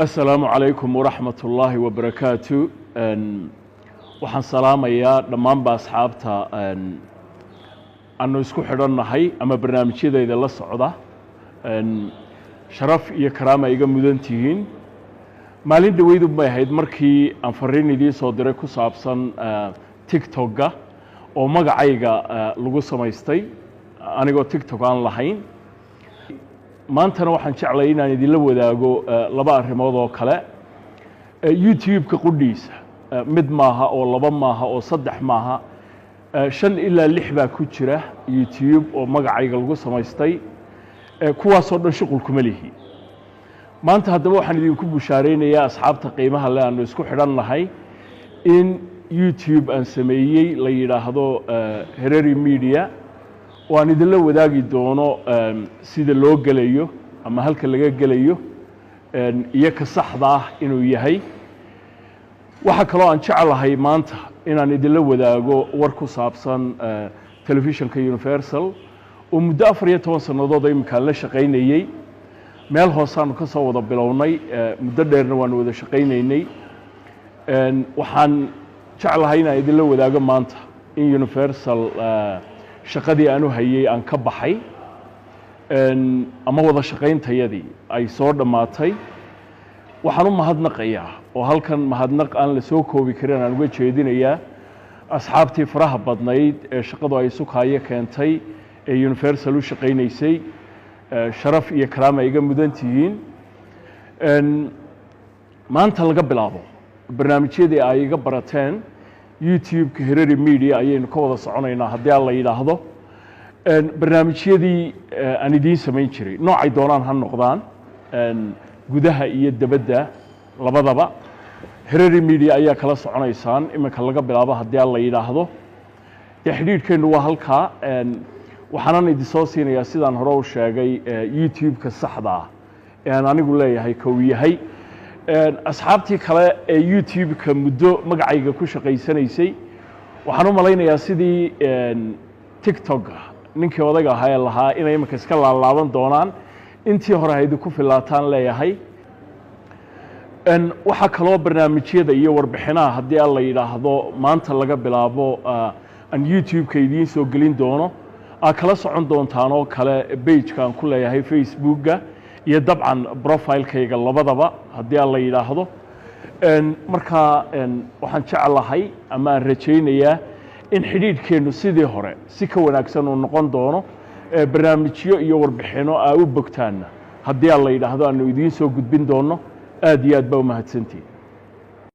السلام عليكم ورحمة الله وبركاته. waxaan salaamayaa dhammaan asxaabta aanu isku xidhannahay ama barnaamijyadeeda la socda. sharaf iyo karaama iga mudan tihiin. maalin dhaweyd bay ahayd markii aan fariin idin soo diray ku saabsan TikTok-ga oo magacayga lagu samaystay anigoo TikTok aan lahayn. maantana waxaan jeclay inaan idin la wadaago laba arrimood oo kale. YouTube-ka qudhiisa mid maaha oo laba maaha oo saddex maaha 5 ilaa 6 baa ku jira YouTube oo magacayga lagu samaystay kuwaas oo dhan shaqul kuma lihi. maanta haddaba waxaan idinku bushaareynayaa asxaabta qiimaha leh aanu isku xidhannahay in YouTube aan sameeyay la yiraahdo Hereri Media waan idin la wadaagi doono sida loo galayo ama halka laga galayo iyo ka saxda ah inuu yahay. waxa kale oo aan jecelahay maanta inaan idin la wadaago war ku saabsan telefishinka Universal oo muddo 14 sanadood imika la shaqeynayay. meel hoosaan ka soo wada bilownay muddo dheerna waan wada shaqeynaynay. waxaan jecelahay inaan idin la wadaago maanta in Universal shaqadii aanu hayay aan ka baxay ama wada shaqeyntayadii ay soo dhamaatay. waxaan u mahadnaqayaa oo halkan mahadnaq aan la soo koobi karin aan uga jeedinayaa asxaabtii faraha badnayd ee shaqadu ay sukaaye keentay ee Universal u shaqeynaysay. sharaf iyo karaama iga mudan tihiin. maanta laga bilaabo barnaamijyadii ay iga barateen YouTube-ka Hereri Media ayaynu ka wada soconaynaa haddii aan la yiraahdo. barnaamijyadii aan idiin samayn jiray noocay doonaan ha noqdaan gudaha iyo dibadda labadaba Hereri Media ayaa kala soconaysaan imika laga bilaabo haddii aan la yiraahdo. xidhiidhkeenu waa halka waxaan idin soo siinayaa sidaan hore u sheegay YouTube-ka saxda ah ee aan anigu leeyahay kow yahay. asxaabtii kale ee YouTube-ka muddo magacayga ku shaqaysanaysay waxaan u malaynayaa sidii TikTok ninkii odaga ahaa ee lahaa inay imika iska laalaaban doonaan intii hore ay ku filaataan leeyahay. waxa kale oo barnaamijyada iyo warbixinaha haddii aan la yiraahdo maanta laga bilaabo aan YouTube-ka idiin soo gelin doono kala socon doontaan oo kale page-ka aan ku leeyahay Facebook-ga iyo dabcan profile-kayga labadaba haddii aan la yiraahdo. marka waxaan jecelahay ama aan rajaynayaa in xidhiidhkeenu sidii hore si ka wanaagsan uu noqon doono. barnaamijyo iyo warbixino u bogtaana haddii aan la yiraahdo aanu idiin soo gudbin doono. aad iyo aad baa u mahadsantihiin.